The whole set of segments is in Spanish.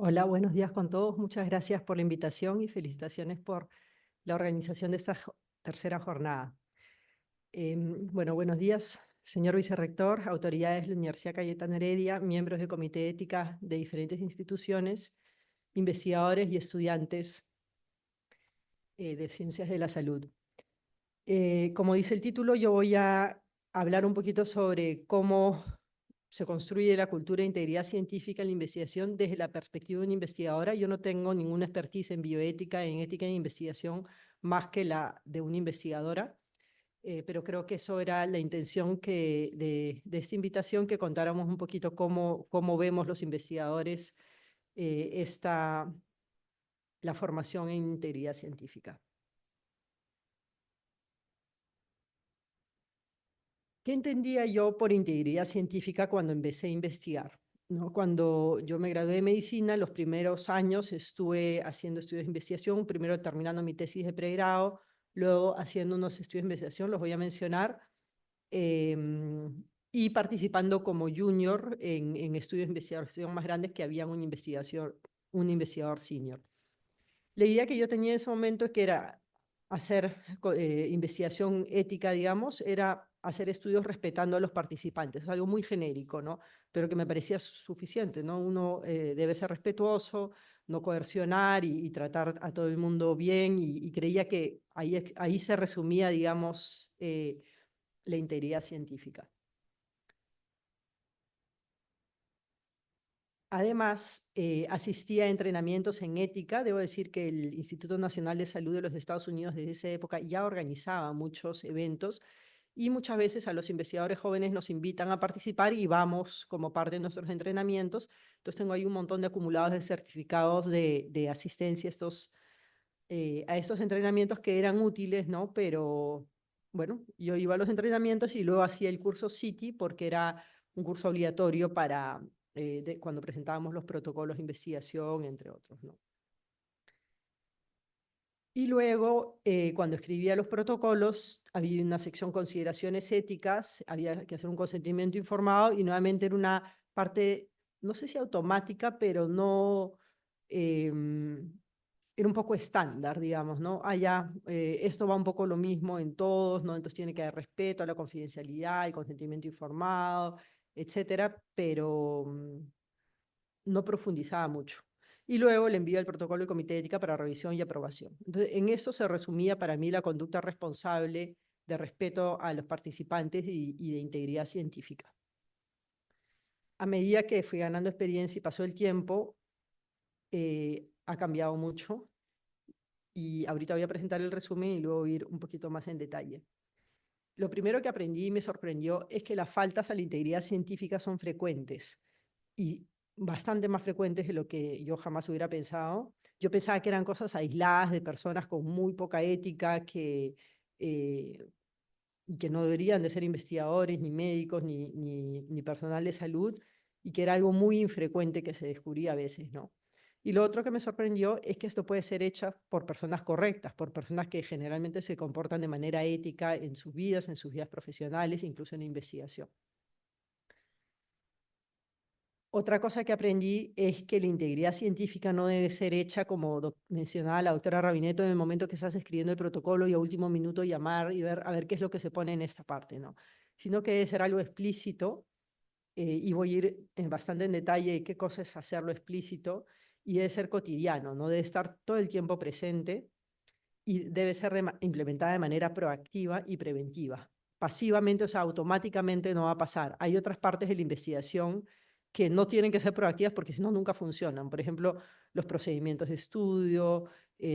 Hola, buenos días con todos. Muchas gracias por la invitación y felicitaciones por la organización de esta tercera jornada. Bueno, buenos días, señor vicerrector, autoridades de la Universidad Cayetano Heredia, miembros del Comité de Ética de diferentes instituciones, investigadores y estudiantes de Ciencias de la Salud. Como dice el título, yo voy a hablar un poquito sobre cómo se construye la cultura de integridad científica en la investigación desde la perspectiva de una investigadora. Yo no tengo ninguna expertise en bioética, en ética de investigación, más que la de una investigadora, pero creo que eso era la intención de esta invitación, que contáramos un poquito cómo vemos los investigadores la formación en integridad científica. ¿Qué entendía yo por integridad científica cuando empecé a investigar? ¿No? Cuando yo me gradué de medicina, los primeros años estuve haciendo estudios de investigación, primero terminando mi tesis de pregrado, luego haciendo unos estudios de investigación, los voy a mencionar, eh, y participando como junior en estudios de investigación más grandes que había un investigador senior. La idea que yo tenía en ese momento, que era hacer investigación ética, digamos, era hacer estudios respetando a los participantes. Es algo muy genérico, ¿no? Pero que me parecía suficiente, ¿no? Uno debe ser respetuoso, no coercionar y tratar a todo el mundo bien, y creía que ahí se resumía, digamos, la integridad científica. Además, asistía a entrenamientos en ética. Debo decir que el Instituto Nacional de Salud de los Estados Unidos desde esa época ya organizaba muchos eventos, y muchas veces a los investigadores jóvenes nos invitan a participar y vamos como parte de nuestros entrenamientos. Entonces tengo ahí un montón de acumulados de certificados de asistencia a estos entrenamientos, que eran útiles, ¿no? Pero bueno, yo iba a los entrenamientos y luego hacía el curso CITI, porque era un curso obligatorio cuando presentábamos los protocolos de investigación, entre otros, ¿no? Y luego, cuando escribía los protocolos, había una sección consideraciones éticas, había que hacer un consentimiento informado, y nuevamente era una parte, no sé si automática, pero no, era un poco estándar, digamos, ¿no? Ya, esto va un poco lo mismo en todos, ¿no? Entonces tiene que haber respeto a la confidencialidad, el consentimiento informado, etcétera, pero no profundizaba mucho. Y luego le envío el protocolo del comité de ética para revisión y aprobación. Entonces, en eso se resumía para mí la conducta responsable de respeto a los participantes y de integridad científica. A medida que fui ganando experiencia y pasó el tiempo, ha cambiado mucho, y ahorita voy a presentar el resumen y luego ir un poquito más en detalle. Lo primero que aprendí y me sorprendió es que las faltas a la integridad científica son frecuentes, y bastante más frecuentes de lo que yo jamás hubiera pensado. Yo pensaba que eran cosas aisladas de personas con muy poca ética, eh, que no deberían de ser investigadores, ni médicos, ni personal de salud, y que era algo muy infrecuente que se descubría a veces, ¿no? Y lo otro que me sorprendió es que esto puede ser hecho por personas correctas, por personas que generalmente se comportan de manera ética en sus vidas profesionales, incluso en la investigación. Otra cosa que aprendí es que la integridad científica no debe ser hecha, como mencionaba la doctora Rabineto, en el momento que estás escribiendo el protocolo y a último minuto llamar y ver a ver qué es lo que se pone en esta parte, ¿no? Sino que debe ser algo explícito, y voy a ir bastante en detalle de qué cosa es hacerlo explícito, y debe ser cotidiano, no debe estar todo el tiempo presente, y debe ser implementada de manera proactiva y preventiva. Pasivamente, o sea, automáticamente no va a pasar. Hay otras partes de la investigación que no tienen que ser proactivas, porque si no, nunca funcionan. Por ejemplo, los procedimientos de estudio,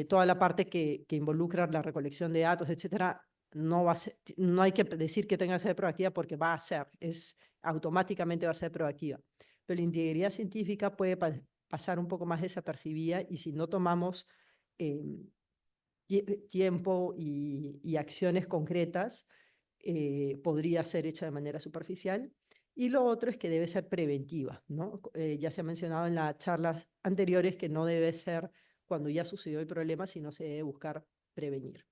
toda la parte que involucra la recolección de datos, etcétera, no hay que decir que tenga que ser proactiva, porque va a ser, automáticamente va a ser proactiva. Pero la integridad científica puede pasar un poco más desapercibida, y si no tomamos eh, tiempo y acciones concretas, podría ser hecha de manera superficial. Y lo otro es que debe ser preventiva, ¿no? Ya se ha mencionado en las charlas anteriores que no debe ser cuando ya sucedió el problema, sino se debe buscar prevenir.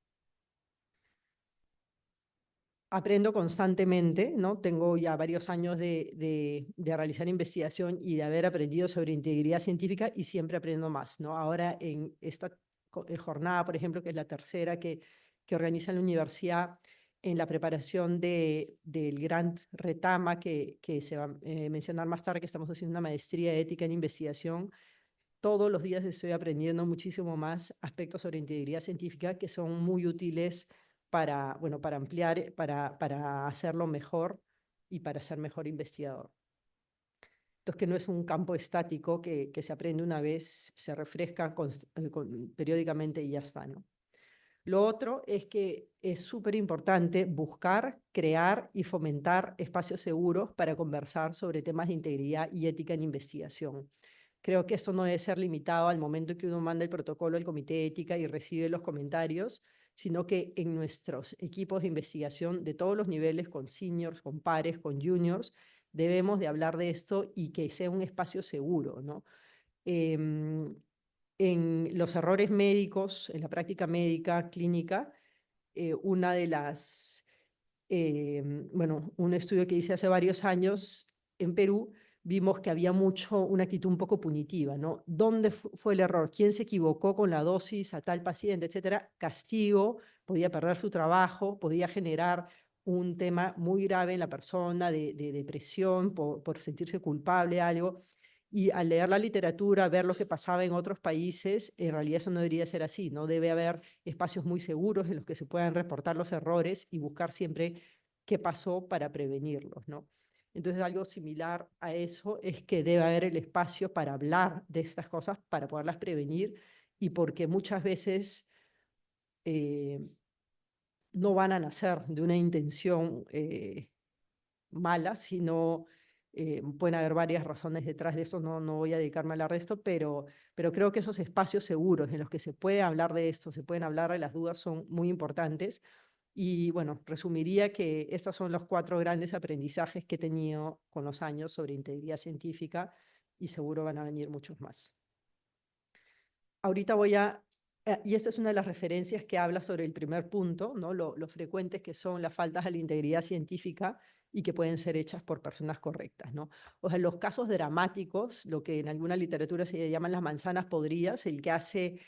aprendo constantemente, ¿no? Tengo ya varios años de realizar investigación y de haber aprendido sobre integridad científica y siempre aprendo más, ¿no? Ahora en esta jornada, por ejemplo, que es la tercera que organiza la universidad en la preparación del Grant Retama, que se va a mencionar más tarde, que estamos haciendo una maestría de ética en investigación. Todos los días estoy aprendiendo muchísimo más aspectos sobre integridad científica que son muy útiles para, bueno, para ampliar, para hacerlo mejor y para ser mejor investigador. Entonces, que no es un campo estático que se aprende una vez, se refresca periódicamente y ya está, ¿no? Lo otro es que es súper importante buscar, crear y fomentar espacios seguros para conversar sobre temas de integridad y ética en investigación. Creo que esto no debe ser limitado al momento en que uno manda el protocolo al comité de ética y recibe los comentarios, sino que en nuestros equipos de investigación de todos los niveles, con seniors, con pares, con juniors, debemos de hablar de esto y que sea un espacio seguro, ¿no? En los errores médicos, en la práctica médica, clínica, una de las, bueno, un estudio que hice hace varios años en Perú, vimos que había una actitud un poco punitiva, ¿no? ¿Dónde fue el error? ¿Quién se equivocó con la dosis a tal paciente, etcétera? Castigo, podía perder su trabajo, podía generar un tema muy grave en la persona de depresión por sentirse culpable, algo. Y al leer la literatura, ver lo que pasaba en otros países, en realidad eso no debería ser así, ¿no? Debe haber espacios muy seguros en los que se puedan reportar los errores y buscar siempre qué pasó para prevenirlos, ¿no? Entonces, algo similar a eso es que debe haber el espacio para hablar de estas cosas, para poderlas prevenir y porque muchas veces eh, no van a nacer de una intención mala, sino pueden haber varias razones detrás de eso, no voy a dedicarme a hablar de esto, pero creo que esos espacios seguros en los que se puede hablar de esto, se pueden hablar de las dudas, son muy importantes. Y bueno, resumiría que estos son los 4 grandes aprendizajes que he tenido con los años sobre integridad científica y seguro van a venir muchos más. Ahorita y esta es una de las referencias que habla sobre el primer punto, ¿no? Lo frecuentes que son las faltas a la integridad científica y que pueden ser hechas por personas correctas, ¿no? O sea, los casos dramáticos, lo que en alguna literatura se llaman las manzanas podridas, el que hace,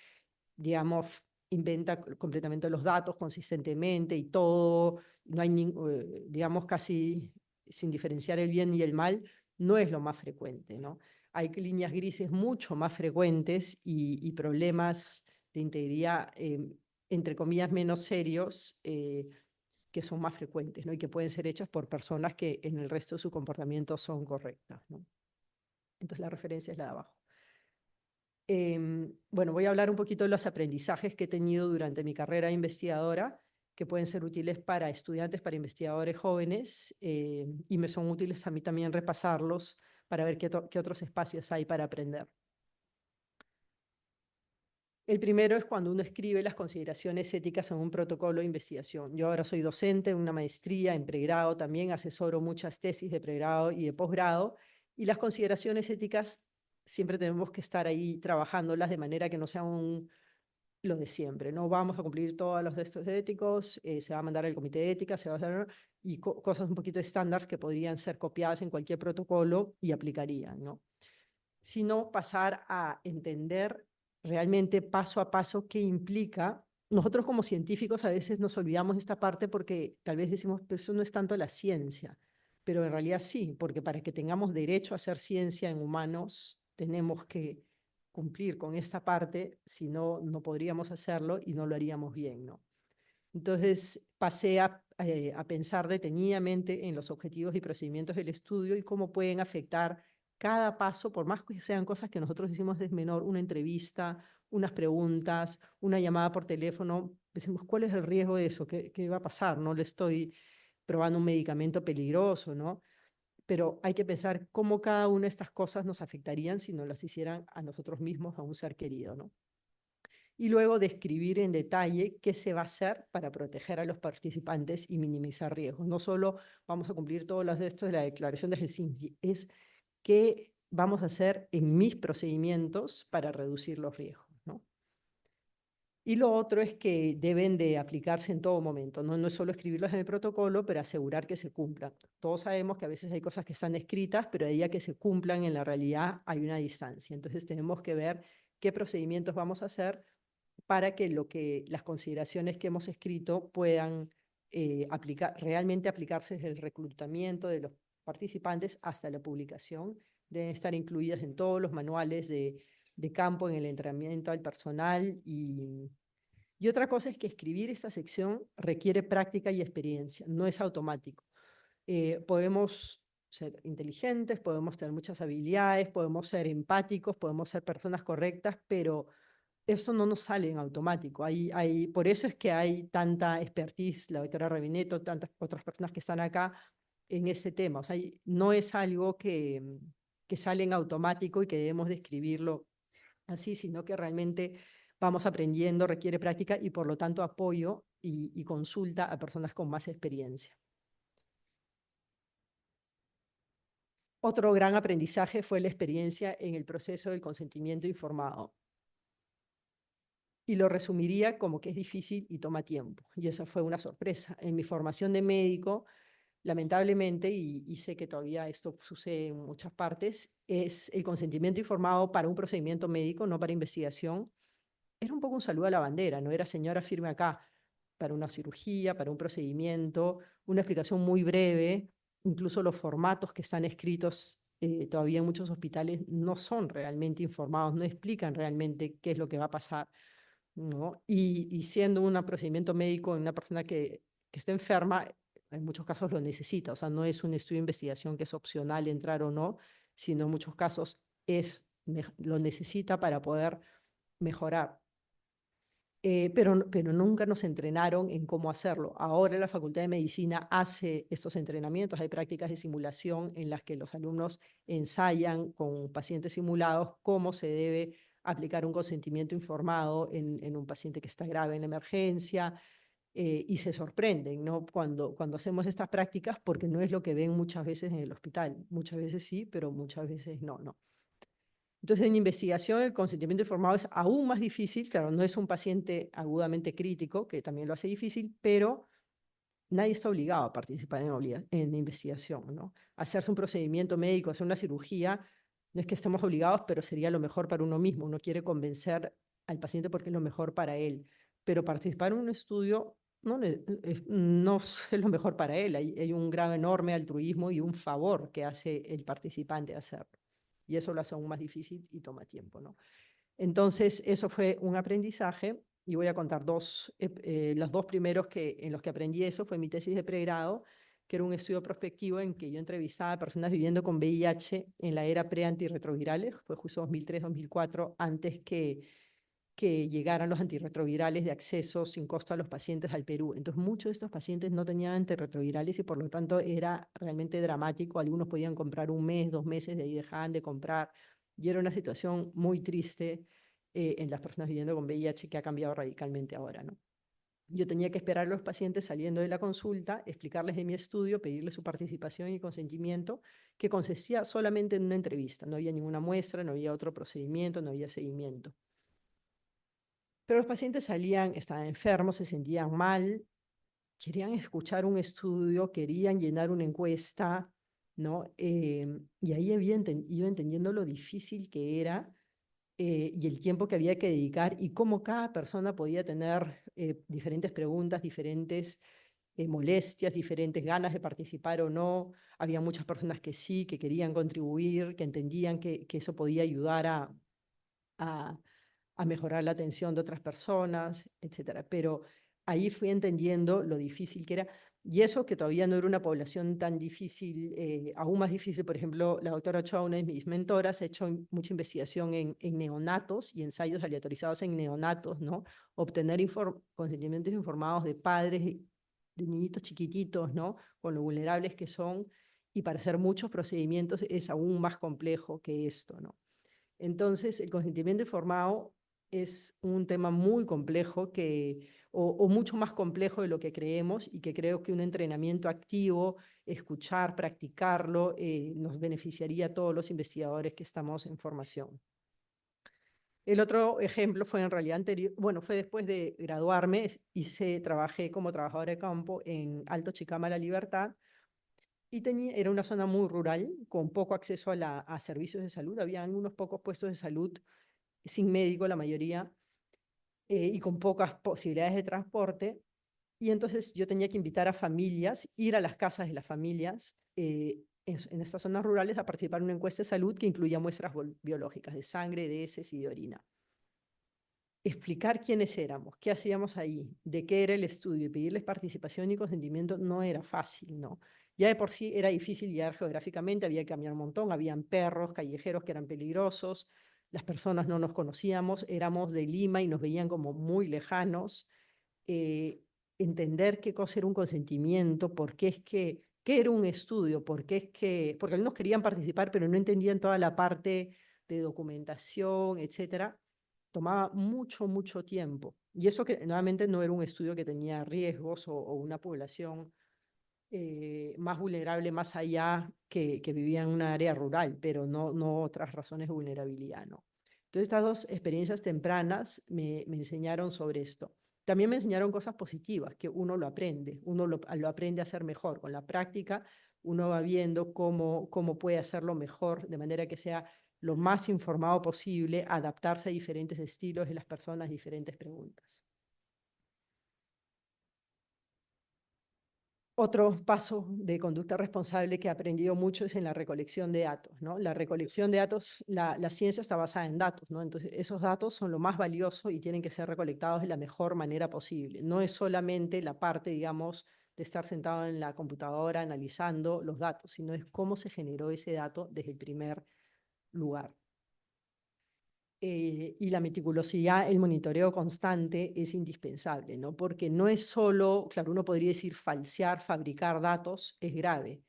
digamos, inventa completamente los datos consistentemente y todo, no hay, digamos, casi sin diferenciar el bien y el mal, no es lo más frecuente, ¿no? Hay líneas grises mucho más frecuentes y problemas de integridad, entre comillas, menos serios, que son más frecuentes, ¿no? Y que pueden ser hechas por personas que en el resto de su comportamiento son correctas, ¿no? Entonces la referencia es la de abajo. Bueno, voy a hablar un poquito de los aprendizajes que he tenido durante mi carrera investigadora, que pueden ser útiles para estudiantes, para investigadores jóvenes, y me son útiles a mí también repasarlos para ver qué otros espacios hay para aprender. El primero es cuando uno escribe las consideraciones éticas en un protocolo de investigación. Yo ahora soy docente en una maestría, en pregrado también, asesoro muchas tesis de pregrado y de posgrado, y las consideraciones éticas siempre tenemos que estar ahí trabajándolas de manera que no sea lo de siempre. No vamos a cumplir todos los textos éticos, se va a mandar al comité de ética, se va a hacer, y cosas un poquito estándar que podrían ser copiadas en cualquier protocolo y aplicarían, ¿no? Sino pasar a entender realmente paso a paso qué implica. Nosotros como científicos a veces nos olvidamos de esta parte porque tal vez decimos, pero eso no es tanto la ciencia, pero en realidad sí, porque para que tengamos derecho a hacer ciencia en humanos tenemos que cumplir con esta parte, si no, no podríamos hacerlo y no lo haríamos bien, ¿no? Entonces pasé a pensar detenidamente en los objetivos y procedimientos del estudio y cómo pueden afectar cada paso, por más que sean cosas que nosotros decimos de menor, una entrevista, unas preguntas, una llamada por teléfono, decimos, ¿cuál es el riesgo de eso? ¿Qué va a pasar? No le estoy probando un medicamento peligroso, ¿no? Pero hay que pensar cómo cada una de estas cosas nos afectarían si nos las hicieran a nosotros mismos, a un ser querido, ¿no? Y luego describir en detalle qué se va a hacer para proteger a los participantes y minimizar riesgos. No solo vamos a cumplir todos los de estos de la Declaración de Helsinki, es qué vamos a hacer en mis procedimientos para reducir los riesgos, ¿no? Y lo otro es que deben de aplicarse en todo momento, ¿no? No es solo escribirlos en el protocolo, pero asegurar que se cumplan. Todos sabemos que a veces hay cosas que están escritas, pero de ahí a que se cumplan en la realidad hay una distancia. Entonces tenemos que ver qué procedimientos vamos a hacer para que las consideraciones que hemos escrito puedan realmente aplicarse desde el reclutamiento de los participantes hasta la publicación. Deben estar incluidas en todos los manuales de campo, en el entrenamiento al personal. Y otra cosa es que escribir esta sección requiere práctica y experiencia, no es automático. Podemos ser inteligentes, podemos tener muchas habilidades, podemos ser empáticos, podemos ser personas correctas, pero eso no nos sale en automático. Por eso es que hay tanta expertise, la doctora Rabineto, tantas otras personas que están acá en ese tema. O sea, no es algo que sale en automático y que debemos describirlo así, sino que realmente vamos aprendiendo, requiere práctica y por lo tanto apoyo y consulta a personas con más experiencia. Otro gran aprendizaje fue la experiencia en el proceso del consentimiento informado. Y lo resumiría como que es difícil y toma tiempo. Y esa fue una sorpresa. En mi formación de médico, lamentablemente, y sé que todavía esto sucede en muchas partes, es el consentimiento informado para un procedimiento médico, no para investigación. Era un poco un saludo a la bandera, no era señora firme acá, para una cirugía, para un procedimiento, una explicación muy breve, incluso los formatos que están escritos todavía en muchos hospitales no son realmente informados, no explican realmente qué es lo que va a pasar, ¿no? Y siendo un procedimiento médico en una persona que está enferma, en muchos casos lo necesita, o sea, no es un estudio de investigación que es opcional entrar o no, sino en muchos casos lo necesita para poder mejorar. Pero nunca nos entrenaron en cómo hacerlo. Ahora la Facultad de Medicina hace estos entrenamientos, hay prácticas de simulación en las que los alumnos ensayan con pacientes simulados cómo se debe aplicar un consentimiento informado en un paciente que está grave en la emergencia, y se sorprenden, ¿no? Cuando hacemos estas prácticas, porque no es lo que ven muchas veces en el hospital. Muchas veces sí, pero muchas veces no, no. Entonces, en investigación, el consentimiento informado es aún más difícil. Claro, no es un paciente agudamente crítico, que también lo hace difícil, pero nadie está obligado a participar en investigación, ¿no? Hacerse un procedimiento médico, hacer una cirugía, no es que estemos obligados, pero sería lo mejor para uno mismo. Uno quiere convencer al paciente porque es lo mejor para él. Pero participar en un estudio no es lo mejor para él. Hay un grado enorme altruismo y un favor que hace el participante hacerlo. Y eso lo hace aún más difícil y toma tiempo, ¿no? Entonces, eso fue un aprendizaje y voy a contar los dos primeros en los que aprendí eso. Fue mi tesis de pregrado, que era un estudio prospectivo en que yo entrevistaba a personas viviendo con VIH en la era pre-antirretrovirales, fue justo 2003-2004, antes que llegaran los antirretrovirales de acceso sin costo a los pacientes al Perú. Entonces, muchos de estos pacientes no tenían antirretrovirales y por lo tanto era realmente dramático. Algunos podían comprar un mes, 2 meses, de ahí dejaban de comprar. Y era una situación muy triste en las personas viviendo con VIH que ha cambiado radicalmente ahora, ¿no? Yo tenía que esperar a los pacientes saliendo de la consulta, explicarles de mi estudio, pedirles su participación y consentimiento, que consistía solamente en una entrevista. No había ninguna muestra, no había otro procedimiento, no había seguimiento. Pero los pacientes salían, estaban enfermos, se sentían mal, querían escuchar un estudio, querían llenar una encuesta, ¿no? Y ahí iba entendiendo lo difícil que era, y el tiempo que había que dedicar y cómo cada persona podía tener diferentes preguntas, diferentes molestias, diferentes ganas de participar o no. Había muchas personas que sí, que querían contribuir, que entendían que eso podía ayudar a a mejorar la atención de otras personas, etcétera. Pero ahí fui entendiendo lo difícil que era, y eso que todavía no era una población tan difícil, aún más difícil. Por ejemplo, la doctora Ochoa, una de mis mentoras, ha hecho mucha investigación en neonatos y ensayos aleatorizados en neonatos, ¿no? Obtener consentimientos informados de padres de niñitos chiquititos, ¿no? Con lo vulnerables que son, y para hacer muchos procedimientos es aún más complejo que esto, ¿no? Entonces, el consentimiento informado es un tema muy complejo o mucho más complejo de lo que creemos, y que creo que un entrenamiento activo, escuchar, practicarlo, nos beneficiaría a todos los investigadores que estamos en formación. El otro ejemplo fue en realidad anterior, bueno, fue después de graduarme, trabajé como trabajadora de campo en Alto Chicama, La Libertad, y era una zona muy rural, con poco acceso a servicios de salud. Habían unos pocos puestos de salud sin médico, la mayoría, y con pocas posibilidades de transporte. Y entonces yo tenía que invitar a familias, ir a las casas de las familias en estas zonas rurales a participar en una encuesta de salud que incluía muestras biológicas de sangre, de heces y de orina. Explicar quiénes éramos, qué hacíamos ahí, de qué era el estudio y pedirles participación y consentimiento no era fácil, ¿no? Ya de por sí era difícil llegar geográficamente, había que caminar un montón, habían perros callejeros que eran peligrosos, las personas no nos conocíamos, éramos de Lima y nos veían como muy lejanos. eh, Entender qué cosa era un consentimiento, por qué es que, qué era un estudio, por qué es que, porque algunos querían participar, pero no entendían toda la parte de documentación, etcétera, tomaba mucho, mucho tiempo. Y eso que nuevamente no era un estudio que tenía riesgos o una población más vulnerable más allá que vivía en una área rural, pero no otras razones de vulnerabilidad, ¿no? Entonces, estas dos experiencias tempranas me enseñaron sobre esto. También me enseñaron cosas positivas, que uno lo aprende, uno lo aprende a hacer mejor. Con la práctica, uno va viendo cómo puede hacerlo mejor, de manera que sea lo más informado posible, adaptarse a diferentes estilos de las personas, diferentes preguntas. Otro paso de conducta responsable que he aprendido mucho es en la recolección de datos, ¿no? La recolección de datos, la ciencia está basada en datos, ¿no? Entonces, esos datos son lo más valioso y tienen que ser recolectados de la mejor manera posible. No es solamente la parte, digamos, de estar sentado en la computadora analizando los datos, sino es cómo se generó ese dato desde el primer lugar. Y la meticulosidad, el monitoreo constante es indispensable, ¿no? Porque no es solo, claro, uno podría decir falsear, fabricar datos, es grave,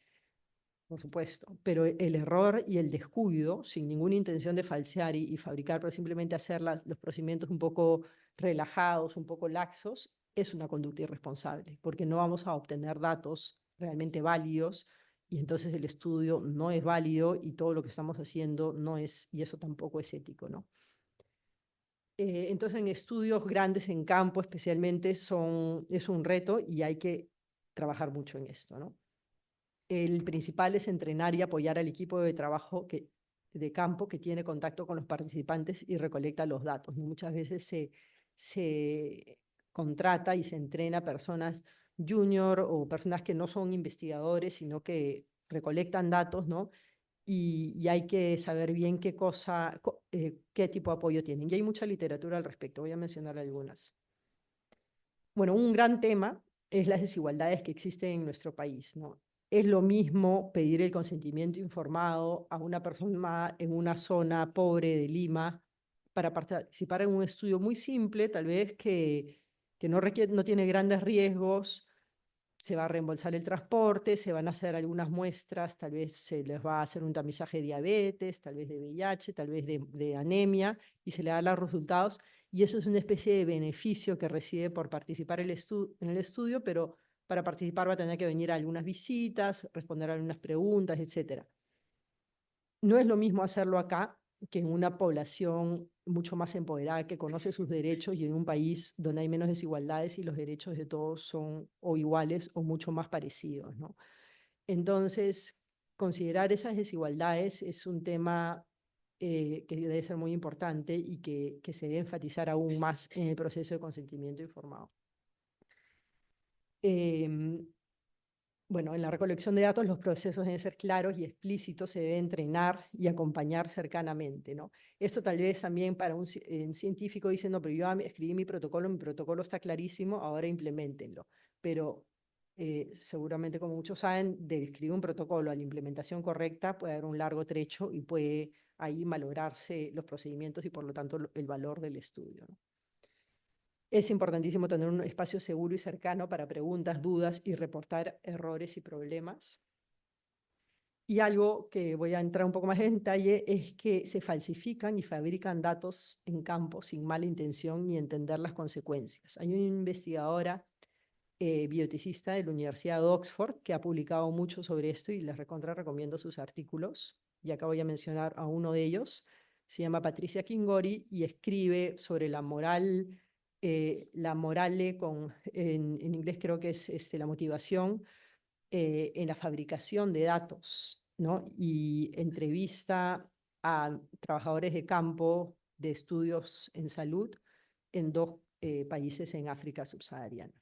por supuesto, pero el error y el descuido, sin ninguna intención de falsear y fabricar, pero simplemente hacer los procedimientos un poco relajados, un poco laxos, es una conducta irresponsable, porque no vamos a obtener datos realmente válidos y entonces el estudio no es válido y todo lo que estamos haciendo no es, y eso tampoco es ético, ¿no? Entonces, en estudios grandes en campo especialmente es un reto y hay que trabajar mucho en esto, ¿no? El principal es entrenar y apoyar al equipo de trabajo de campo que tiene contacto con los participantes y recolecta los datos, ¿no? Muchas veces se contrata y se entrena personas junior o personas que no son investigadores, sino que recolectan datos, ¿no? Y hay que saber bien qué tipo de apoyo tienen. Y hay mucha literatura al respecto, voy a mencionar algunas. Bueno, un gran tema es las desigualdades que existen en nuestro país, ¿no? Es lo mismo pedir el consentimiento informado a una persona en una zona pobre de Lima para participar en un estudio muy simple, tal vez que no tiene grandes riesgos, se va a reembolsar el transporte, se van a hacer algunas muestras, tal vez se les va a hacer un tamizaje de diabetes, tal vez de VIH, tal vez de anemia, y se le da los resultados. Y eso es una especie de beneficio que recibe por participar en el estudio, pero para participar va a tener que venir a algunas visitas, responder a algunas preguntas, etcétera. No es lo mismo hacerlo acá que en una población mucho más empoderada, que conoce sus derechos y en un país donde hay menos desigualdades y los derechos de todos son o iguales o mucho más parecidos, ¿no? Entonces, considerar esas desigualdades es un tema que debe ser muy importante y que se debe enfatizar aún más en el proceso de consentimiento informado. Eh, bueno, en la recolección de datos los procesos deben ser claros y explícitos, se debe entrenar y acompañar cercanamente, ¿no? Esto tal vez también para un científico dice, no, pero yo escribí mi protocolo está clarísimo, ahora implementenlo. Pero seguramente, como muchos saben, de escribir un protocolo a la implementación correcta puede haber un largo trecho y puede ahí malograrse los procedimientos y por lo tanto el valor del estudio, ¿no? Es importantísimo tener un espacio seguro y cercano para preguntas, dudas y reportar errores y problemas. Y algo que voy a entrar un poco más en detalle es que se falsifican y fabrican datos en campo sin mala intención ni entender las consecuencias. Hay una investigadora bioeticista de la Universidad de Oxford que ha publicado mucho sobre esto y les recomiendo sus artículos. Y acá voy a mencionar a uno de ellos. se llama Patricia Kingori y escribe sobre la morale en inglés creo que es la motivación en la fabricación de datos, ¿no? Y entrevista a trabajadores de campo de estudios en salud en dos países en África subsahariana.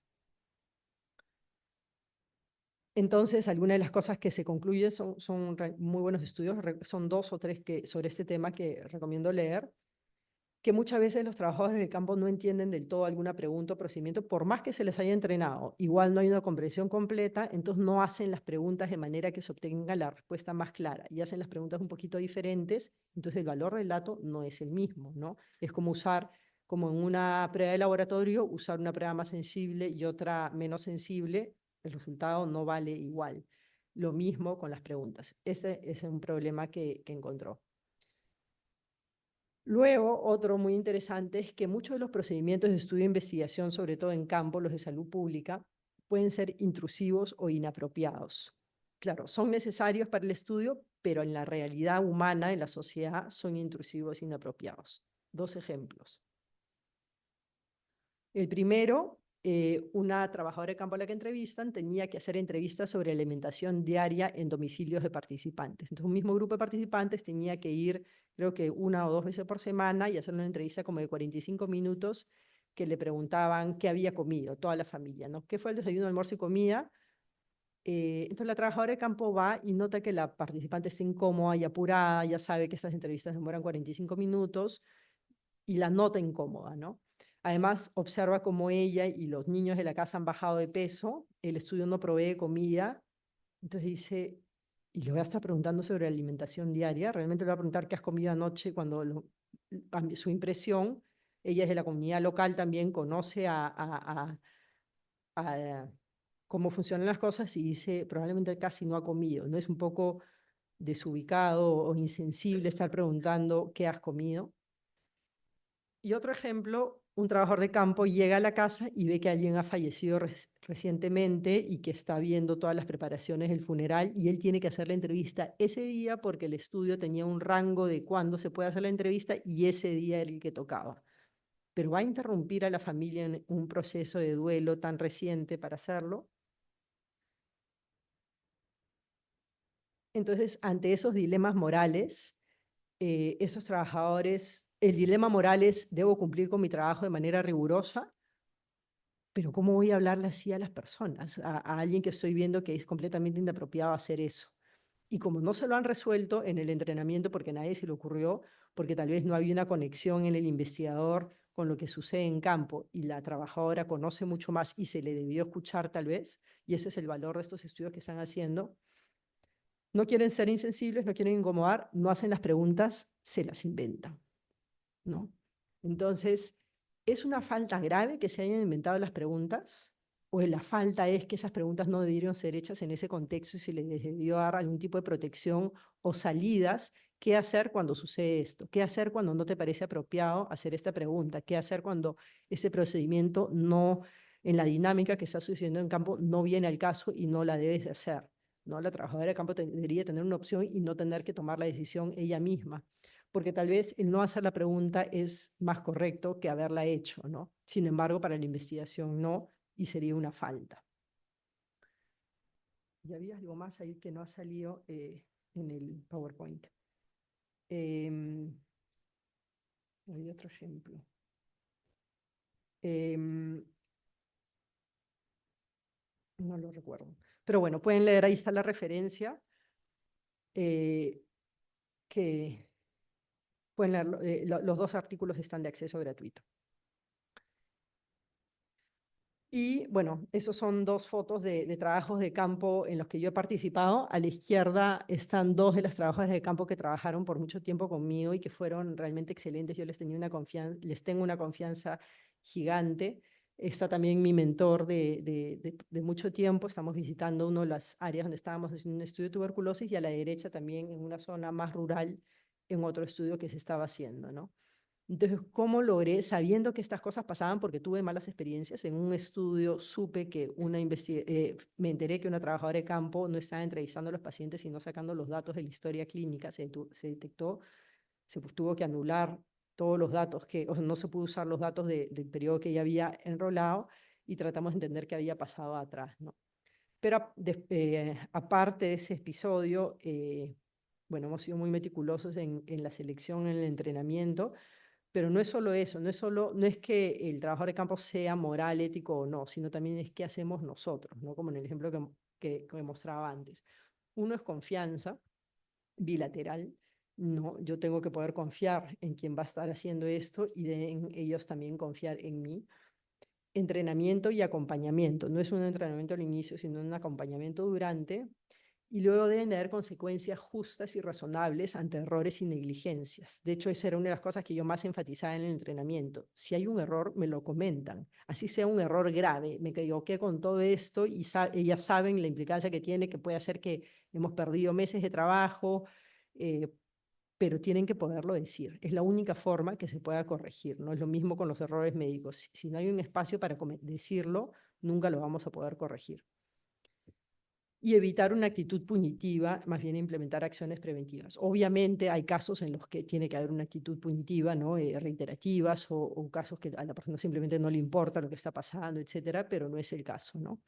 Entonces, algunas de las cosas que se concluyen son muy buenos estudios, son 2 o 3 sobre este tema que recomiendo leer, que muchas veces los trabajadores del campo no entienden del todo alguna pregunta o procedimiento, por más que se les haya entrenado. Igual no hay una comprensión completa, entonces no hacen las preguntas de manera que se obtenga la respuesta más clara y hacen las preguntas un poquito diferentes, entonces el valor del dato no es el mismo, ¿no? Es como como en una prueba de laboratorio, usar una prueba más sensible y otra menos sensible, el resultado no vale igual. Lo mismo con las preguntas. Ese es un problema que encontró. Luego, otro muy interesante es que muchos de los procedimientos de estudio e investigación, sobre todo en campo, los de salud pública, pueden ser intrusivos o inapropiados. Claro, son necesarios para el estudio, pero en la realidad humana, en la sociedad, son intrusivos e inapropiados. 2 ejemplos. El primero, una trabajadora de campo a la que entrevistan tenía que hacer entrevistas sobre alimentación diaria en domicilios de participantes. Entonces, un mismo grupo de participantes tenía que ir, creo que 1 o 2 veces por semana y hacer una entrevista como de 45 minutos que le preguntaban qué había comido toda la familia, ¿no? ¿Qué fue el desayuno, almuerzo y comida? Entonces la trabajadora de campo va y nota que la participante está incómoda y apurada, ya sabe que estas entrevistas demoran 45 minutos y la nota incómoda, ¿no? Además, observa cómo ella y los niños de la casa han bajado de peso, el estudio no provee comida, entonces dice, y le voy a estar preguntando sobre la alimentación diaria, realmente le voy a preguntar qué has comido anoche su impresión, ella es de la comunidad local también, conoce a cómo funcionan las cosas y dice, probablemente casi no ha comido, ¿no? Es un poco desubicado o insensible estar preguntando qué has comido. Y otro ejemplo, un trabajador de campo llega a la casa y ve que alguien ha fallecido recientemente y que está viendo todas las preparaciones del funeral y él tiene que hacer la entrevista ese día porque el estudio tenía un rango de cuándo se puede hacer la entrevista y ese día era el que tocaba. Pero va a interrumpir a la familia en un proceso de duelo tan reciente para hacerlo. Entonces, ante esos dilemas morales, esos trabajadores, el dilema moral es, ¿debo cumplir con mi trabajo de manera rigurosa? Pero ¿cómo voy a hablarle así a las personas? A alguien que estoy viendo que es completamente inapropiado hacer eso. Y como no se lo han resuelto en el entrenamiento porque a nadie se le ocurrió, porque tal vez no había una conexión en el investigador con lo que sucede en campo y la trabajadora conoce mucho más y se le debió escuchar tal vez, y ese es el valor de estos estudios que están haciendo, no quieren ser insensibles, no quieren incomodar, no hacen las preguntas, se las inventan, ¿no? Entonces, ¿es una falta grave que se hayan inventado las preguntas? ¿O la falta es que esas preguntas no debieron ser hechas en ese contexto y se les debió dar algún tipo de protección o salidas? ¿Qué hacer cuando sucede esto? ¿Qué hacer cuando no te parece apropiado hacer esta pregunta? ¿Qué hacer cuando ese procedimiento no, en la dinámica que está sucediendo en campo, no viene al caso y no la debes de hacer? ¿No? La trabajadora de campo debería tener una opción y no tener que tomar la decisión ella misma, porque tal vez el no hacer la pregunta es más correcto que haberla hecho, ¿no? Sin embargo, para la investigación no, y sería una falta. Y había algo más ahí que no ha salido en el PowerPoint. Hay otro ejemplo. No lo recuerdo. Pero bueno, pueden leer, ahí está la referencia, que pueden leer, los 2 artículos están de acceso gratuito. Y bueno, esos son 2 fotos de trabajos de campo en los que yo he participado. A la izquierda están 2 de las trabajadoras de campo que trabajaron por mucho tiempo conmigo y que fueron realmente excelentes. Yo les tengo una confianza gigante. Está también mi mentor de mucho tiempo. Estamos visitando una de las áreas donde estábamos haciendo un estudio de tuberculosis y a la derecha también en una zona más rural en otro estudio que se estaba haciendo, ¿no? Entonces, ¿cómo logré, sabiendo que estas cosas pasaban, porque tuve malas experiencias, en un estudio supe que me enteré que una trabajadora de campo no estaba entrevistando a los pacientes, sino sacando los datos de la historia clínica, se detectó se tuvo que anular todos los datos o sea, no se pudo usar los datos del periodo que ya había enrolado y tratamos de entender qué había pasado atrás, ¿no? Pero aparte de ese episodio, bueno, hemos sido muy meticulosos en la selección, en el entrenamiento, pero no es solo eso, no es que el trabajador de campo sea moral, ético o no, sino también es qué hacemos nosotros, ¿no? Como en el ejemplo que mostraba antes. Uno es confianza bilateral, ¿no? Yo tengo que poder confiar en quien va a estar haciendo esto y deben ellos también confiar en mí. Entrenamiento y acompañamiento. No es un entrenamiento al inicio, sino un acompañamiento durante. Y luego deben de haber consecuencias justas y razonables ante errores y negligencias. De hecho, esa era una de las cosas que yo más enfatizaba en el entrenamiento. Si hay un error, me lo comentan. Así sea un error grave. Me equivoqué con todo esto y ellas saben la implicancia que tiene, que puede hacer que hemos perdido meses de trabajo, eh, pero tienen que poderlo decir. Es la única forma que se pueda corregir. No es lo mismo con los errores médicos. Si no hay un espacio para decirlo, nunca lo vamos a poder corregir. Y evitar una actitud punitiva, más bien implementar acciones preventivas. Obviamente hay casos en los que tiene que haber una actitud punitiva, ¿no? Reiterativas o casos que a la persona simplemente no le importa lo que está pasando, etcétera, pero no es el caso, ¿no?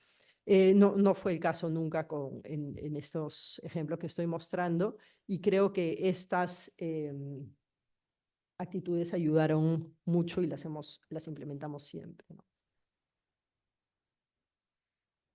No fue el caso nunca en estos ejemplos que estoy mostrando y creo que estas actitudes ayudaron mucho y las implementamos siempre, ¿no?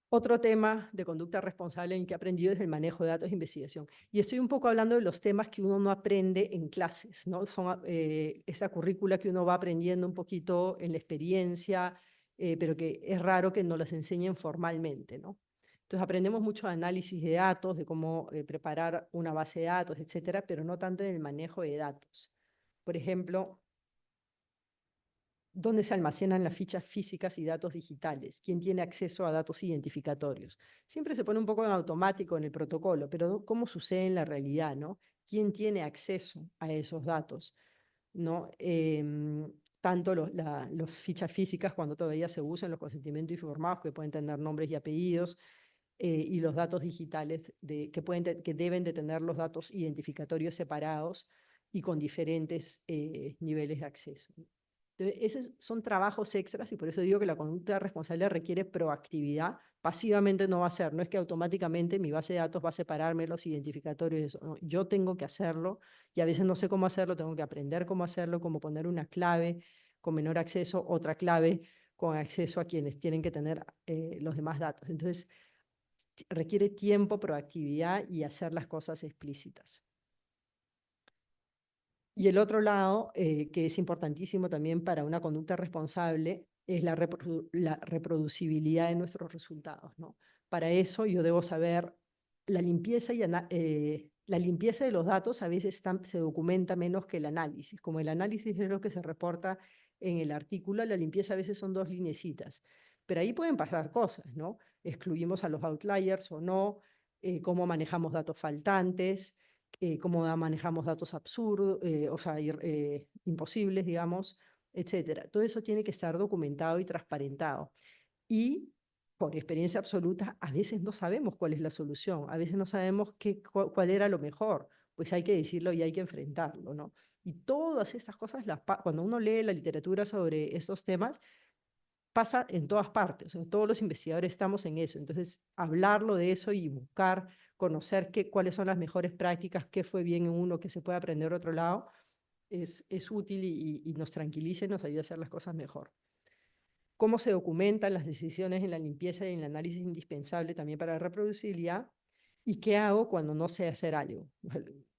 Otro tema de conducta responsable en que he aprendido es el manejo de datos de investigación. Y estoy un poco hablando de los temas que uno no aprende en clases, ¿no? Son esta currícula que uno va aprendiendo un poquito en la experiencia, pero que es raro que nos las enseñen formalmente, ¿no? Entonces aprendemos mucho de análisis de datos, de cómo preparar una base de datos, etcétera, pero no tanto en el manejo de datos. Por ejemplo, dónde se almacenan las fichas físicas y datos digitales, quién tiene acceso a datos identificatorios. Siempre se pone un poco en automático en el protocolo, pero ¿cómo sucede en la realidad, no? ¿Quién tiene acceso a esos datos? ¿No? Tanto las fichas físicas, cuando todavía se usan los consentimientos informados, que pueden tener nombres y apellidos, y los datos digitales que deben de tener los datos identificatorios separados y con diferentes niveles de acceso. Entonces, esos son trabajos extras y por eso digo que la conducta responsable requiere proactividad. Pasivamente no va a ser, no es que automáticamente mi base de datos va a separarme los identificatorios. Eso, no, yo tengo que hacerlo y a veces no sé cómo hacerlo, tengo que aprender cómo hacerlo, cómo poner una clave con menor acceso, otra clave con acceso a quienes tienen que tener los demás datos. Entonces, requiere tiempo, proactividad y hacer las cosas explícitas. Y el otro lado, que es importantísimo también para una conducta responsable, es la reproducibilidad de nuestros resultados, ¿no? Para eso yo debo saber la limpieza, la limpieza de los datos a veces se documenta menos que el análisis. Como el análisis es lo que se reporta en el artículo, la limpieza a veces son 2 lineecitas. Pero ahí pueden pasar cosas, ¿no? Excluimos a los outliers o no, cómo manejamos datos faltantes, cómo manejamos datos absurdos, o sea, imposibles, digamos, etcétera. Todo eso tiene que estar documentado y transparentado. Y por experiencia absoluta, a veces no sabemos cuál es la solución, a veces no sabemos cuál era lo mejor, pues hay que decirlo y hay que enfrentarlo, ¿no? Y todas estas cosas, cuando uno lee la literatura sobre estos temas, pasa en todas partes, o sea, todos los investigadores estamos en eso, entonces hablarlo de eso y buscar, conocer cuáles son las mejores prácticas, qué fue bien en uno, qué se puede aprender de otro lado, es útil y nos tranquiliza y nos ayuda a hacer las cosas mejor. Cómo se documentan las decisiones en la limpieza y en el análisis indispensable también para la reproducibilidad y qué hago cuando no sé hacer algo.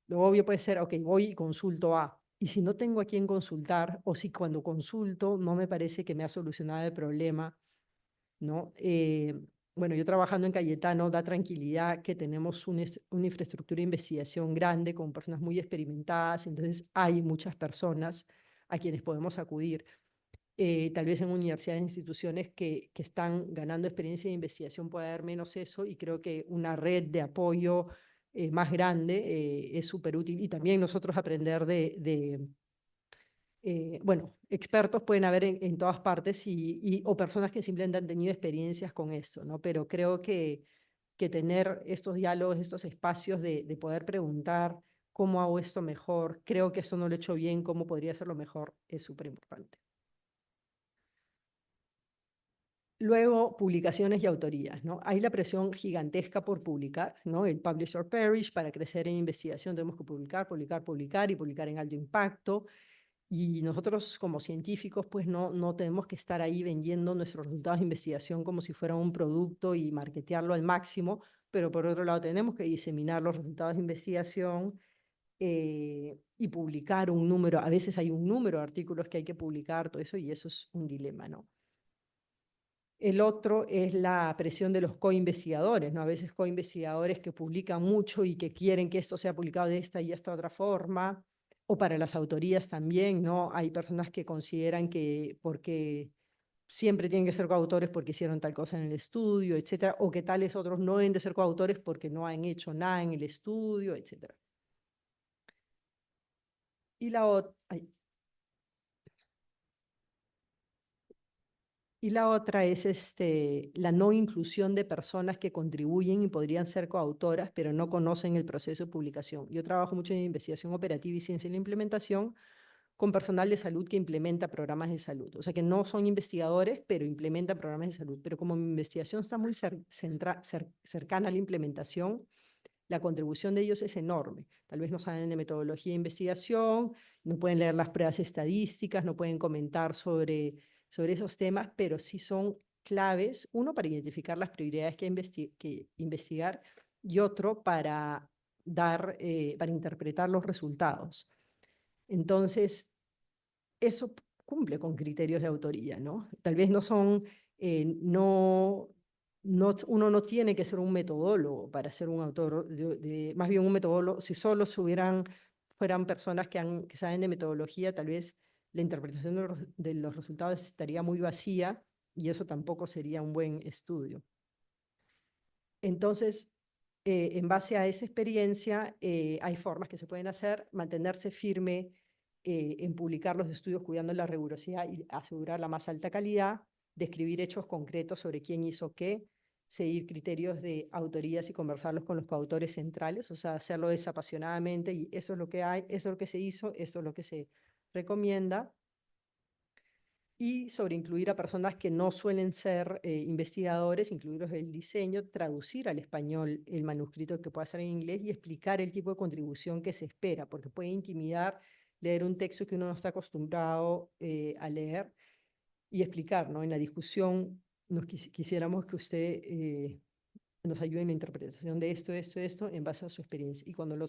Lo obvio puede ser, ok, voy y consulto A, y si no tengo a quién consultar, o si cuando consulto no me parece que me ha solucionado el problema, ¿no? Bueno, yo trabajando en Cayetano da tranquilidad que tenemos una infraestructura de investigación grande con personas muy experimentadas, entonces hay muchas personas a quienes podemos acudir. Tal vez en universidades e instituciones que están ganando experiencia de investigación puede haber menos eso y creo que una red de apoyo más grande es súper útil y también nosotros aprender bueno, expertos pueden haber en todas partes o personas que simplemente han tenido experiencias con esto, ¿no? Pero creo que tener estos diálogos, estos espacios de poder preguntar ¿cómo hago esto mejor? Creo que esto no lo he hecho bien, ¿cómo podría hacerlo mejor? Es súper importante. Luego, publicaciones y autorías, ¿no? Hay la presión gigantesca por publicar, ¿no? El publish or perish, para crecer en investigación tenemos que publicar, publicar, publicar y publicar en alto impacto. Y nosotros como científicos, pues no tenemos que estar ahí vendiendo nuestros resultados de investigación como si fuera un producto y marketearlo al máximo, pero por otro lado tenemos que diseminar los resultados de investigación y publicar un número. A veces hay un número de artículos que hay que publicar, todo eso, y eso es un dilema, ¿no? El otro es la presión de los coinvestigadores, ¿no? A veces coinvestigadores que publican mucho y que quieren que esto sea publicado de esta y esta otra forma, o para las autorías también, ¿no? Hay personas que consideran que porque siempre tienen que ser coautores porque hicieron tal cosa en el estudio, etcétera, o que tales otros no deben de ser coautores porque no han hecho nada en el estudio, etcétera. Y la otra, Y la otra es la no inclusión de personas que contribuyen y podrían ser coautoras, pero no conocen el proceso de publicación. Yo trabajo mucho en investigación operativa y ciencia de la implementación con personal de salud que implementa programas de salud. O sea, que no son investigadores, pero implementan programas de salud. Pero como mi investigación está muy cercana a la implementación, la contribución de ellos es enorme. Tal vez no saben de metodología de investigación, no pueden leer las pruebas estadísticas, no pueden comentar sobre esos temas, pero sí son claves, uno para identificar las prioridades que investigar y otro para interpretar los resultados. Entonces, eso cumple con criterios de autoría, ¿no? Tal vez no son, uno no tiene que ser un metodólogo para ser un autor, más bien un metodólogo, si solo fueran personas que saben de metodología, tal vez la interpretación de los resultados estaría muy vacía y eso tampoco sería un buen estudio. Entonces, en base a esa experiencia, hay formas que se pueden hacer, mantenerse firme en publicar los estudios cuidando la rigurosidad y asegurar la más alta calidad, describir hechos concretos sobre quién hizo qué, seguir criterios de autorías y conversarlos con los coautores centrales, o sea, hacerlo desapasionadamente y eso es lo que hay, eso es lo que se hizo, eso es lo que se recomienda y sobre incluir a personas que no suelen ser investigadores, incluirlos en el diseño, traducir al español el manuscrito que pueda ser en inglés y explicar el tipo de contribución que se espera, porque puede intimidar leer un texto que uno no está acostumbrado a leer y explicar, ¿no? En la discusión quisiéramos que usted nos ayude en la interpretación de esto, en base a su experiencia. Y cuando lo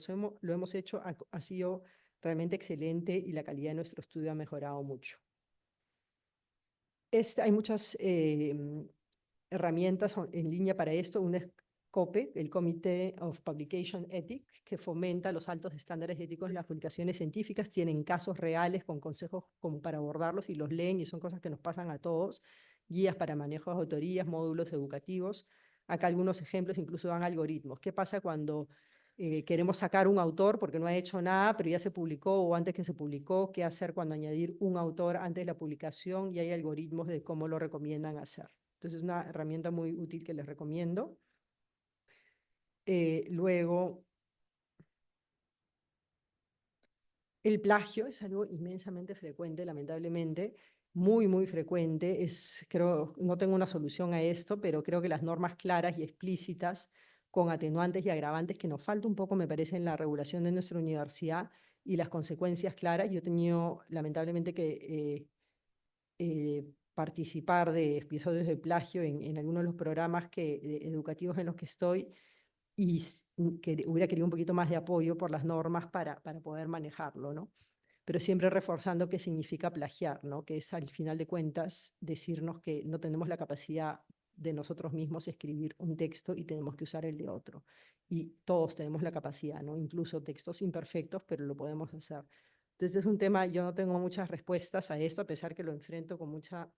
hemos hecho, ha sido realmente excelente y la calidad de nuestro estudio ha mejorado mucho. Hay muchas herramientas en línea para esto. Una es COPE, el Committee of Publication Ethics, que fomenta los altos estándares éticos en las publicaciones científicas. Tienen casos reales con consejos como para abordarlos y los leen y son cosas que nos pasan a todos. Guías para manejo de autorías, módulos educativos. Acá algunos ejemplos incluso dan algoritmos. ¿Qué pasa cuando queremos sacar un autor porque no ha hecho nada, pero ya se publicó o antes que se publicó? ¿Qué hacer cuando añadir un autor antes de la publicación? Y hay algoritmos de cómo lo recomiendan hacer. Entonces es una herramienta muy útil que les recomiendo. Luego, el plagio es algo inmensamente frecuente, lamentablemente, muy, muy frecuente. Creo, no tengo una solución a esto, pero creo que las normas claras y explícitas, con atenuantes y agravantes, que nos falta un poco, me parece, en la regulación de nuestra universidad y las consecuencias claras. Yo he tenido, lamentablemente, que participar de episodios de plagio en algunos de los programas educativos en los que estoy y que hubiera querido un poquito más de apoyo por las normas para poder manejarlo, ¿no? Pero siempre reforzando qué significa plagiar, ¿no? Que es al final de cuentas decirnos que no tenemos la capacidad de nosotros mismos escribir un texto y tenemos que usar el de otro. Y todos tenemos la capacidad, ¿no? Incluso textos imperfectos, pero lo podemos hacer. Entonces es un tema, yo no tengo muchas respuestas a esto, a pesar que lo enfrento con mucha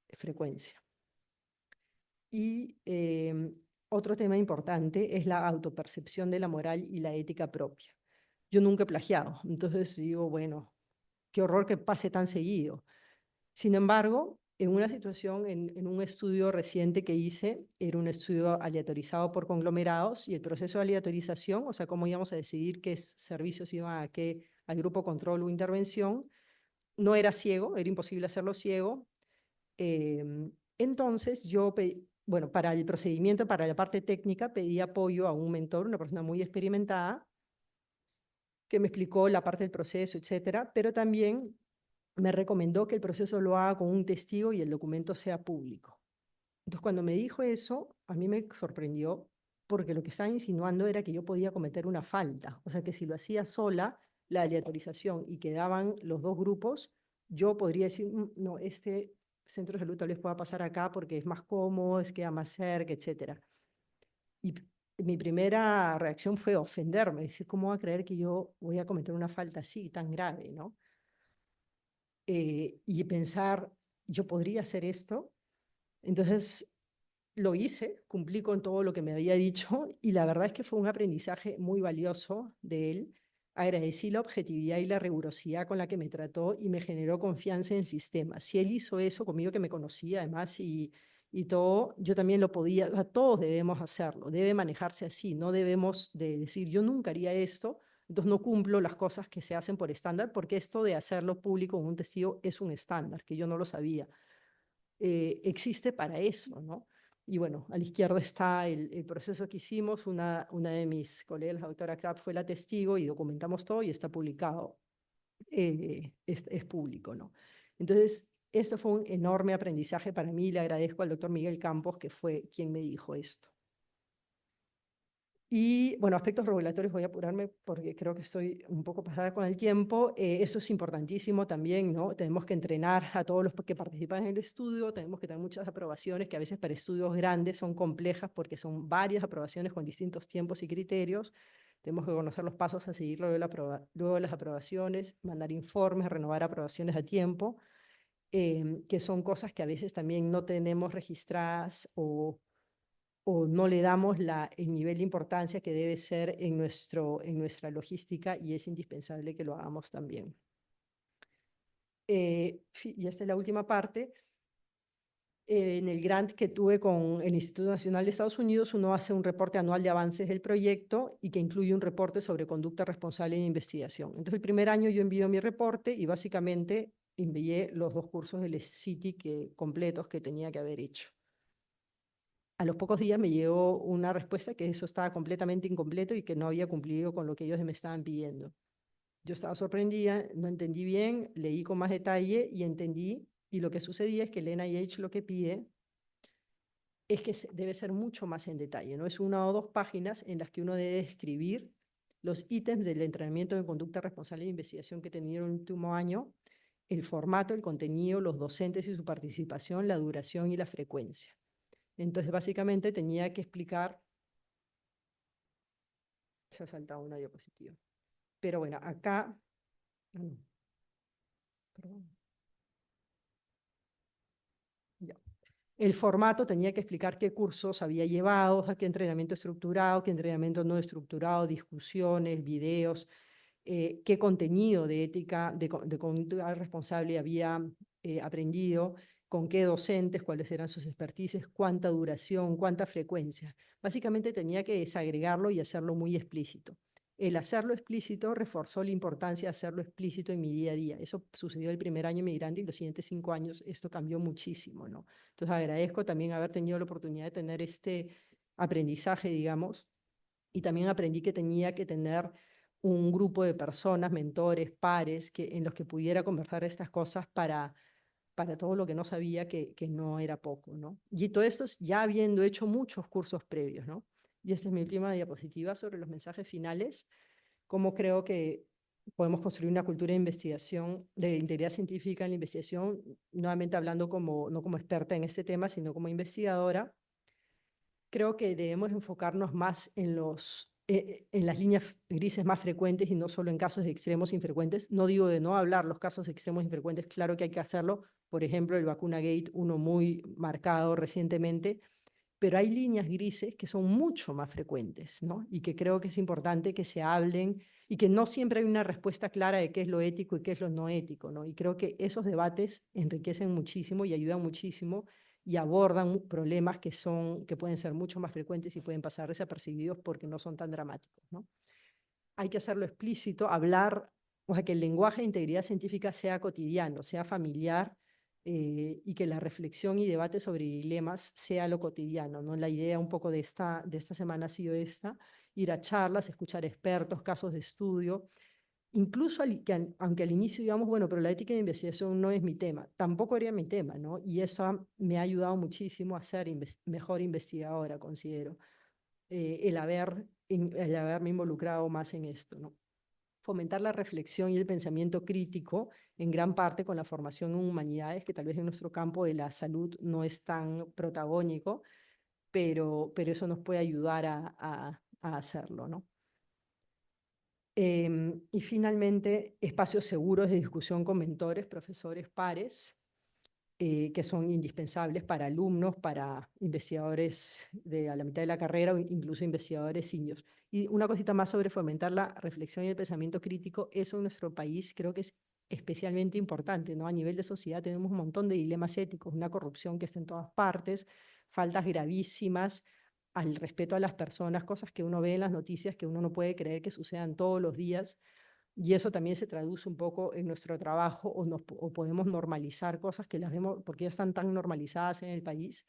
frecuencia. Y otro tema importante es la autopercepción de la moral y la ética propia. Yo nunca he plagiado, entonces digo, bueno, qué horror que pase tan seguido. Sin embargo, en una situación, en un estudio reciente que hice, era un estudio aleatorizado por conglomerados y el proceso de aleatorización, o sea, cómo íbamos a decidir qué servicios iban a qué, al grupo control o intervención, no era ciego, era imposible hacerlo ciego. Eh, entonces yo, bueno, para el procedimiento, para la parte técnica, pedí apoyo a un mentor, una persona muy experimentada, que me explicó la parte del proceso, etcétera, pero también me recomendó que el proceso lo haga con un testigo y el documento sea público. Entonces, cuando me dijo eso, a mí me sorprendió porque lo que estaba insinuando era que yo podía cometer una falta. O sea, que si lo hacía sola, la aleatorización y quedaban los dos grupos, yo podría decir, no, este centro de salud tal vez pueda pasar acá porque es más cómodo, es queda más cerca, etcétera. Y mi primera reacción fue ofenderme, decir, ¿cómo va a creer que yo voy a cometer una falta así, tan grave, ¿no? Y pensar, ¿yo podría hacer esto? Entonces lo hice, cumplí con todo lo que me había dicho y la verdad es que fue un aprendizaje muy valioso de él. Agradecí la objetividad y la rigurosidad con la que me trató y me generó confianza en el sistema. Si él hizo eso conmigo, que me conocía además y todo, yo también lo podía, o sea, todos debemos hacerlo, debe manejarse así, no debemos de decir yo nunca haría esto, entonces no cumplo las cosas que se hacen por estándar, porque esto de hacerlo público con un testigo es un estándar, que yo no lo sabía. Existe para eso, ¿no? Y bueno, a la izquierda está el proceso que hicimos. Una de mis colegas, la doctora Krapp, fue la testigo y documentamos todo y está publicado, es público, ¿no? Entonces, esto fue un enorme aprendizaje para mí y le agradezco al doctor Miguel Campos, que fue quien me dijo esto. Y bueno, aspectos regulatorios, voy a apurarme porque creo que estoy un poco pasada con el tiempo. Eso es importantísimo también, ¿no? Tenemos que entrenar a todos los que participan en el estudio, tenemos que tener muchas aprobaciones que a veces para estudios grandes son complejas porque son varias aprobaciones con distintos tiempos y criterios. Tenemos que conocer los pasos a seguir luego de las aprobaciones, mandar informes, renovar aprobaciones a tiempo, que son cosas que a veces también no tenemos registradas o no le damos el nivel de importancia que debe ser en nuestra logística y es indispensable que lo hagamos también. Y esta es la última parte. En el grant que tuve con el Instituto Nacional de Estados Unidos, uno hace un reporte anual de avances del proyecto y que incluye un reporte sobre conducta responsable en investigación. Entonces, el primer año yo envío mi reporte y básicamente envié los 2 cursos del CITI completos que tenía que haber hecho. A los pocos días me llegó una respuesta que eso estaba completamente incompleto y que no había cumplido con lo que ellos me estaban pidiendo. Yo estaba sorprendida, no entendí bien, leí con más detalle y entendí, y lo que sucedía es que el NIH lo que pide es que debe ser mucho más en detalle, no es 1 o 2 páginas en las que uno debe escribir los ítems del entrenamiento de conducta responsable de investigación que he tenido en el último año, el formato, el contenido, los docentes y su participación, la duración y la frecuencia. Entonces, básicamente tenía que explicar, se ha saltado una diapositiva, pero bueno, acá, no, perdón, ya. El formato tenía que explicar qué cursos había llevado, qué entrenamiento estructurado, qué entrenamiento no estructurado, discusiones, videos, qué contenido de ética, de conducta responsable había aprendido, con qué docentes, cuáles eran sus expertices, cuánta duración, cuánta frecuencia. Básicamente tenía que desagregarlo y hacerlo muy explícito. El hacerlo explícito reforzó la importancia de hacerlo explícito en mi día a día. Eso sucedió el primer año migrante y los siguientes 5 años esto cambió muchísimo, ¿no? Entonces agradezco también haber tenido la oportunidad de tener este aprendizaje, digamos, y también aprendí que tenía que tener un grupo de personas, mentores, pares, en los que pudiera conversar estas cosas para todo lo que no sabía, que no era poco, ¿no? Y todo esto es ya habiendo hecho muchos cursos previos, ¿no? Y esta es mi última diapositiva sobre los mensajes finales, cómo creo que podemos construir una cultura de investigación, de integridad científica en la investigación, nuevamente hablando no como experta en este tema, sino como investigadora. Creo que debemos enfocarnos más en las líneas grises más frecuentes y no solo en casos de extremos infrecuentes. No digo de no hablar los casos de extremos infrecuentes, claro que hay que hacerlo. Por ejemplo, el vacuna Gate, uno muy marcado recientemente, pero hay líneas grises que son mucho más frecuentes, ¿no? Y que creo que es importante que se hablen y que no siempre hay una respuesta clara de qué es lo ético y qué es lo no ético, ¿no? Y creo que esos debates enriquecen muchísimo y ayudan muchísimo y abordan problemas que pueden ser mucho más frecuentes y pueden pasar desapercibidos porque no son tan dramáticos, ¿no? Hay que hacerlo explícito, hablar, o sea, que el lenguaje de integridad científica sea cotidiano, sea familiar, y que la reflexión y debate sobre dilemas sea lo cotidiano, ¿no? La idea un poco de esta semana ha sido esta, ir a charlas, escuchar expertos, casos de estudio, incluso aunque al inicio digamos, bueno, pero la ética de investigación no es mi tema, tampoco era mi tema, ¿no? Y eso me ha ayudado muchísimo a ser mejor investigadora, considero, el haberme involucrado más en esto, ¿no? Fomentar la reflexión y el pensamiento crítico, en gran parte con la formación en humanidades, que tal vez en nuestro campo de la salud no es tan protagónico, pero eso nos puede ayudar a hacerlo, ¿no? Y finalmente, espacios seguros de discusión con mentores, profesores, pares, que son indispensables para alumnos, para investigadores a la mitad de la carrera o incluso investigadores seniors. Y una cosita más sobre fomentar la reflexión y el pensamiento crítico, eso en nuestro país creo que es especialmente importante, ¿no? A nivel de sociedad tenemos un montón de dilemas éticos, una corrupción que está en todas partes, faltas gravísimas al respeto a las personas, cosas que uno ve en las noticias que uno no puede creer que sucedan todos los días. Y eso también se traduce un poco en nuestro trabajo o podemos normalizar cosas que las vemos porque ya están tan normalizadas en el país,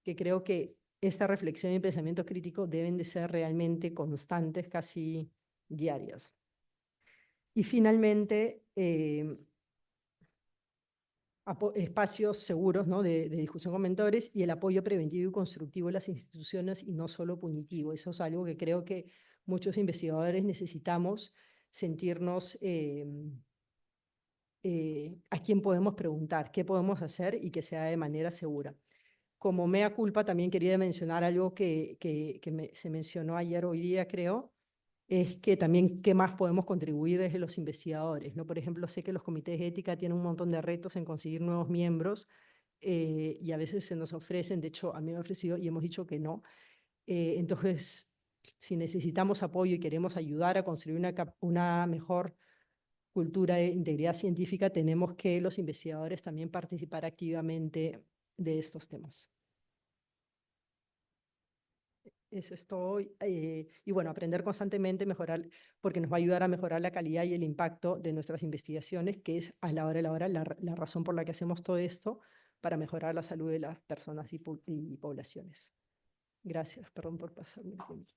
que creo que esta reflexión y pensamiento crítico deben de ser realmente constantes, casi diarias. Y finalmente, espacios seguros, ¿no? de discusión con mentores y el apoyo preventivo y constructivo de las instituciones y no solo punitivo. Eso es algo que creo que muchos investigadores necesitamos sentirnos a quién podemos preguntar, qué podemos hacer y que sea de manera segura. Como mea culpa, también quería mencionar algo que se mencionó ayer, hoy día creo, es que también qué más podemos contribuir desde los investigadores, ¿no? Por ejemplo, sé que los comités de ética tienen un montón de retos en conseguir nuevos miembros, y a veces se nos ofrecen, de hecho a mí me ha ofrecido y hemos dicho que no. Entonces, si necesitamos apoyo y queremos ayudar a construir una mejor cultura de integridad científica, tenemos que los investigadores también participar activamente de estos temas. Eso es todo. Y bueno, aprender constantemente, mejorar, porque nos va a ayudar a mejorar la calidad y el impacto de nuestras investigaciones, que es a la hora de la hora la razón por la que hacemos todo esto, para mejorar la salud de las personas y poblaciones. Gracias, perdón por pasarme el tiempo.